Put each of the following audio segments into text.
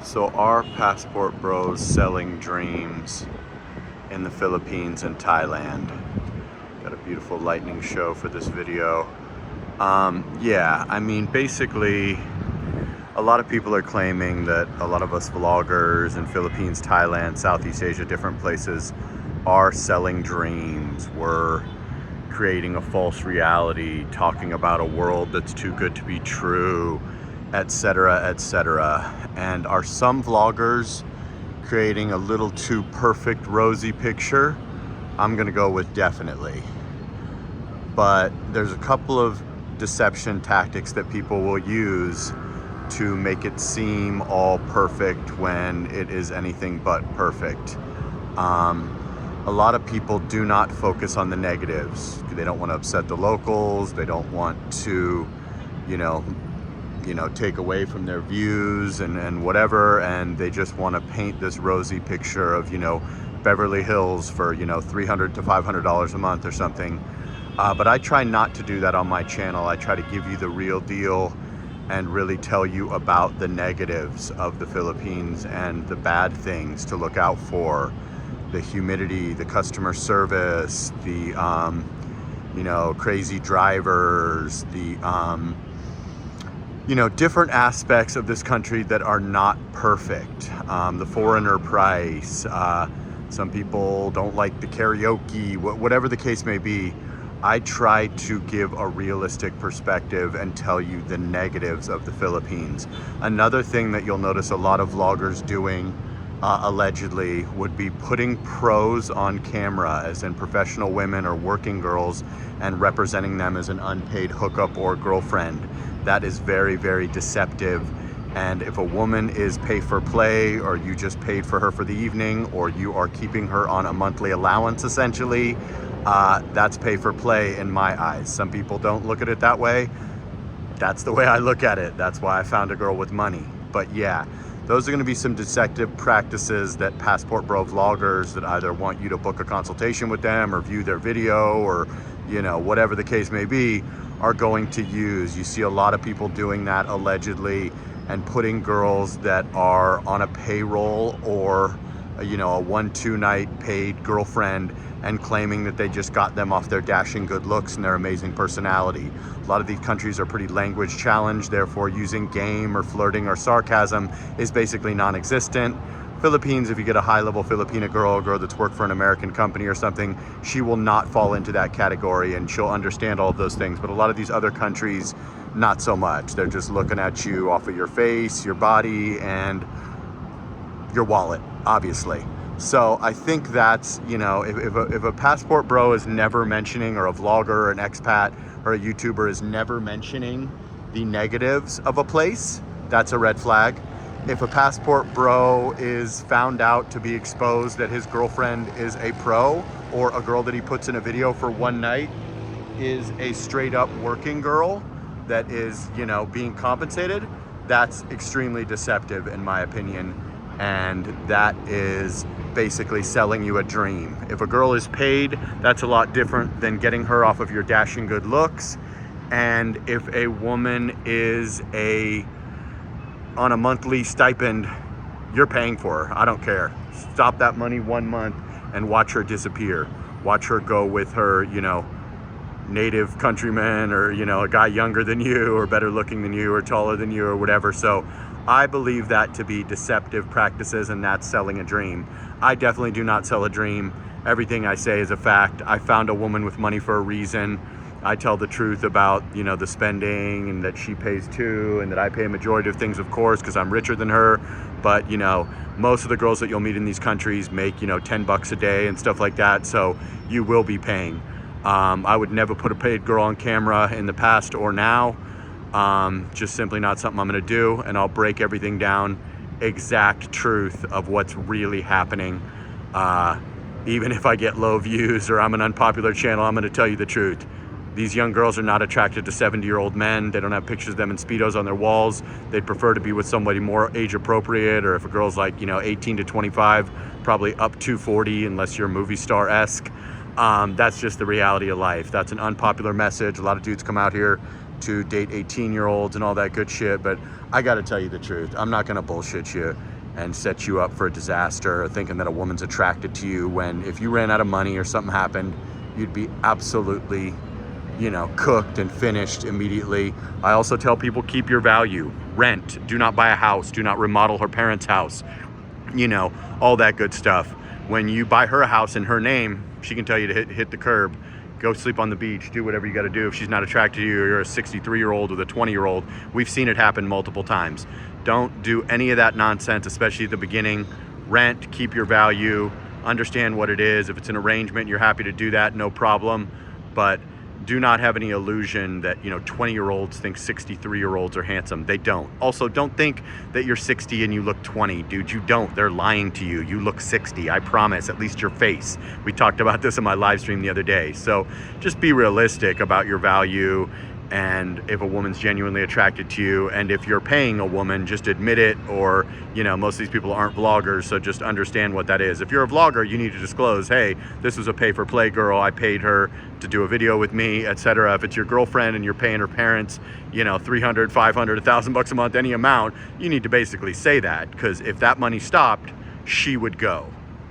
So our passport bros selling dreams in the Philippines and Thailand. Got a beautiful lightning show for this video. Yeah, I mean, basically, a lot of people are claiming that a lot of us vloggers in Philippines, Thailand, Southeast Asia, different places are selling dreams. We're creating a false reality, talking about a world that's too good to be true, etc., etc. And are some vloggers creating a little too perfect rosy picture? I'm gonna go with definitely. But there's a couple of deception tactics that people will use to make it seem all perfect when it is anything but perfect. A lot of people do not focus on the negatives. They don't want to upset the locals. They don't want to, you know, take away from their views and whatever. And they just want to paint this rosy picture of, Beverly Hills for, $300 to $500 a month or something. But I try not to do that on my channel. I try to give you the real deal and really tell you about the negatives of the Philippines and the bad things to look out for. The humidity, the customer service, the, crazy drivers, the, different aspects of this country that are not perfect. The foreigner price, some people don't like the karaoke, whatever the case may be. I try to give a realistic perspective and tell you the negatives of the Philippines. Another thing that you'll notice a lot of vloggers doing, allegedly, would be putting pros on camera, as in professional women or working girls, and representing them as an unpaid hookup or girlfriend. That is very, very deceptive. And if a woman is pay for play, or you just paid for her for the evening, or you are keeping her on a monthly allowance essentially, that's pay for play in my eyes. Some people don't look at it that way. That's the way I look at it. That's why I found a girl with money. But yeah, those are going to be some deceptive practices that passport bro vloggers that either want you to book a consultation with them or view their video or, whatever the case may be, are going to use. You see a lot of people doing that allegedly and putting girls that are on a payroll or, a 1-2 night paid girlfriend and claiming that they just got them off their dashing good looks and their amazing personality. A lot of these countries are pretty language challenged, therefore using game or flirting or sarcasm is basically non-existent. Philippines, if you get a high-level Filipina girl, a girl that's worked for an American company or something, she will not fall into that category and she'll understand all of those things. But a lot of these other countries, not so much. They're just looking at you off of your face, your body, and your wallet, obviously. So I think that's, if a passport bro is never mentioning, or a vlogger or an expat or a YouTuber is never mentioning the negatives of a place, that's a red flag. If a passport bro is found out to be exposed that his girlfriend is a pro, or a girl that he puts in a video for one night is a straight up working girl that is, being compensated, that's extremely deceptive in my opinion. And that is basically selling you a dream. If a girl is paid, that's a lot different than getting her off of your dashing good looks. And if a woman is on a monthly stipend, you're paying for her. I don't care. Stop that money 1 month and watch her disappear. Watch her go with her, native countryman, or, a guy younger than you or better looking than you or taller than you or whatever. So I believe that to be deceptive practices, and that's selling a dream. I definitely do not sell a dream. Everything I say is a fact. I found a woman with money for a reason. I tell the truth about, the spending, and that she pays too, and that I pay a majority of things, of course, because I'm richer than her. But, most of the girls that you'll meet in these countries make, $10 a day and stuff like that. So you will be paying. I would never put a paid girl on camera in the past or now. Just simply not something I'm gonna do, and I'll break everything down, exact truth of what's really happening. Even if I get low views or I'm an unpopular channel, I'm gonna tell you the truth. These young girls are not attracted to 70-year-old men. They don't have pictures of them in Speedos on their walls. They'd prefer to be with somebody more age appropriate, or if a girl's like, 18 to 25, probably up to 40, unless you're movie star-esque. That's just the reality of life. That's an unpopular message. A lot of dudes come out here to date 18-year-olds and all that good shit, but I gotta tell you the truth. I'm not gonna bullshit you and set you up for a disaster or thinking that a woman's attracted to you when if you ran out of money or something happened, you'd be absolutely, you know, cooked and finished immediately. I also tell people, keep your value. Rent. Do not buy a house. Do not remodel her parents' house. You know, all that good stuff. When you buy her a house in her name, she can tell you to hit the curb, go sleep on the beach, do whatever you got to do. If she's not attracted to you, you're a 63-year-old with a 20-year-old. We've seen it happen multiple times. Don't do any of that nonsense, especially at the beginning. Rent, keep your value, understand what it is. If it's an arrangement, you're happy to do that, no problem. But do not have any illusion that, you know, 20-year-olds think 63-year-olds are handsome. They don't. Also, don't think that you're 60 and you look 20. Dude, you don't. They're lying to you. You look 60, I promise, at least your face. We talked about this in my live stream the other day. So just be realistic about your value, and if a woman's genuinely attracted to you, and if you're paying a woman, just admit it. Or, you know, most of these people aren't vloggers, so just understand what that is. If you're a vlogger, you need to disclose, hey, this was a pay for play girl, I paid her to do a video with me, etc. If it's your girlfriend and you're paying her parents, you know, 300, 500, $1,000 a month, any amount, you need to basically say that, because if that money stopped, she would go,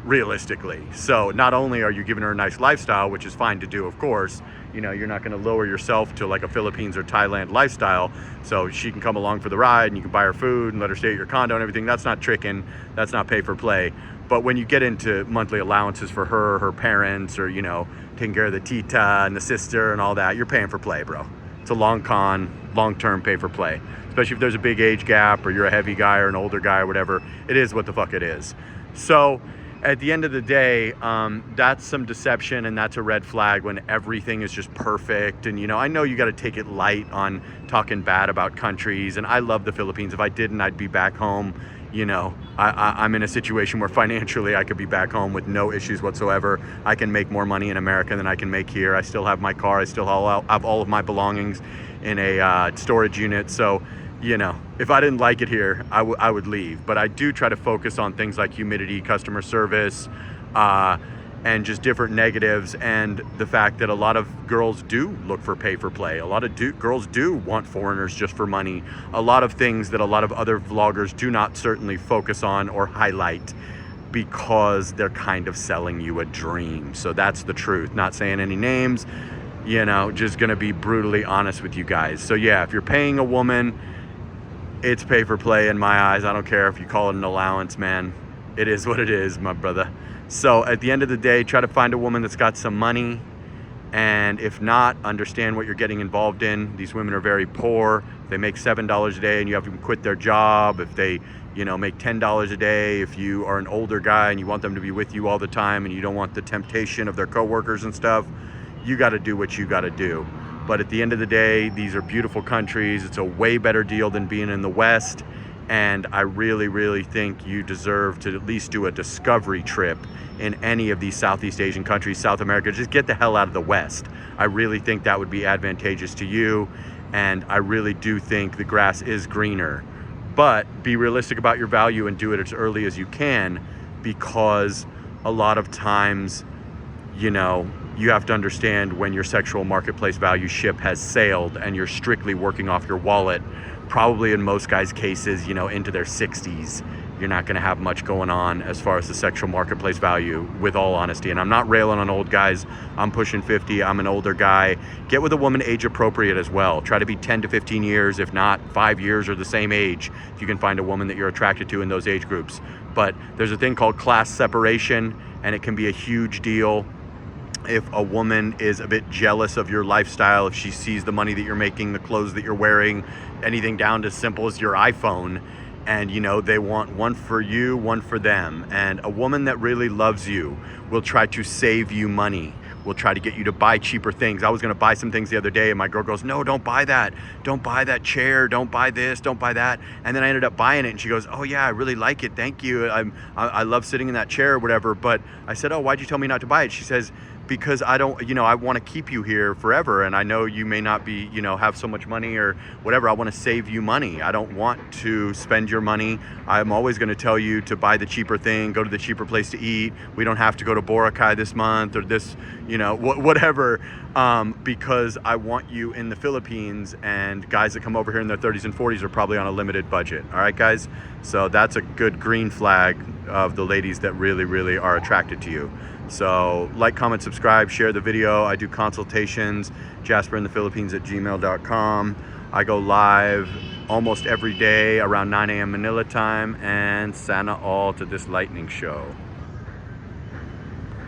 realistically. So not only are you giving her a nice lifestyle, which is fine to do, of course, you know, you're not going to lower yourself to like a Philippines or Thailand lifestyle, so she can come along for the ride and you can buy her food and let her stay at your condo and everything. That's not tricking, that's not pay for play. But when you get into monthly allowances for her, her parents, or, you know, taking care of the tita and the sister and all that, you're paying for play, bro. It's a long-term pay for play, especially if there's a big age gap or you're a heavy guy or an older guy or whatever. It is what the fuck it is. So at the end of the day, that's some deception, and that's a red flag when everything is just perfect. And, you know, I know you got to take it light on talking bad about countries, and I love the Philippines. If I didn't, I'd be back home. You know, I'm in a situation where financially I could be back home with no issues whatsoever. I can make more money in America than I can make here. I still have my car. I still have all of my belongings in a storage unit. So, you know, if I didn't like it here, I would leave. But I do try to focus on things like humidity, customer service, and just different negatives, and the fact that a lot of girls do look for pay for play. A lot of girls do want foreigners just for money. A lot of things that a lot of other vloggers do not certainly focus on or highlight, because they're kind of selling you a dream. So that's the truth. Not saying any names, you know, just gonna be brutally honest with you guys. So yeah, if you're paying a woman, it's pay for play in my eyes. I don't care if you call it an allowance, man. It is what it is, my brother. So at the end of the day, try to find a woman that's got some money. And if not, understand what you're getting involved in. These women are very poor. They make $7 a day and you have to quit their job. If they, you know, make $10 a day, if you are an older guy and you want them to be with you all the time and you don't want the temptation of their coworkers and stuff, you got to do what you got to do. But at the end of the day, these are beautiful countries. It's a way better deal than being in the West. And I really, really think you deserve to at least do a discovery trip in any of these Southeast Asian countries, South America. Just get the hell out of the West. I really think that would be advantageous to you. And I really do think the grass is greener. But be realistic about your value and do it as early as you can, because a lot of times, you know, you have to understand when your sexual marketplace value ship has sailed and you're strictly working off your wallet, probably in most guys' cases, you know, into their 60s, you're not going to have much going on as far as the sexual marketplace value, with all honesty. And I'm not railing on old guys. I'm pushing 50. I'm an older guy. Get with a woman age appropriate as well. Try to be 10 to 15 years, if not 5 years or the same age, if you can find a woman that you're attracted to in those age groups. But there's a thing called class separation, and it can be a huge deal. If a woman is a bit jealous of your lifestyle, if she sees the money that you're making, the clothes that you're wearing, anything down to as simple as your iPhone, and, you know, they want one for you, one for them. And a woman that really loves you will try to save you money, will try to get you to buy cheaper things. I was going to buy some things the other day and my girl goes, no, don't buy that. Don't buy that chair. Don't buy this. Don't buy that. And then I ended up buying it and she goes, oh yeah, I really like it. Thank you. I love sitting in that chair or whatever. But I said, oh, why'd you tell me not to buy it? She says, because I don't, you know, I want to keep you here forever. And I know you may not be, you know, have so much money or whatever. I want to save you money. I don't want to spend your money. I'm always going to tell you to buy the cheaper thing, go to the cheaper place to eat. We don't have to go to Boracay this month or this, you know, whatever, because I want you in the Philippines, and guys that come over here in their 30s and 40s are probably on a limited budget. All right, guys? So that's a good green flag of the ladies that really, really are attracted to you. So like, comment, subscribe, share the video. I do consultations, Jasperinthephilippines@gmail.com. I go live almost every day around 9 a.m. Manila time, and sana all to this lightning show.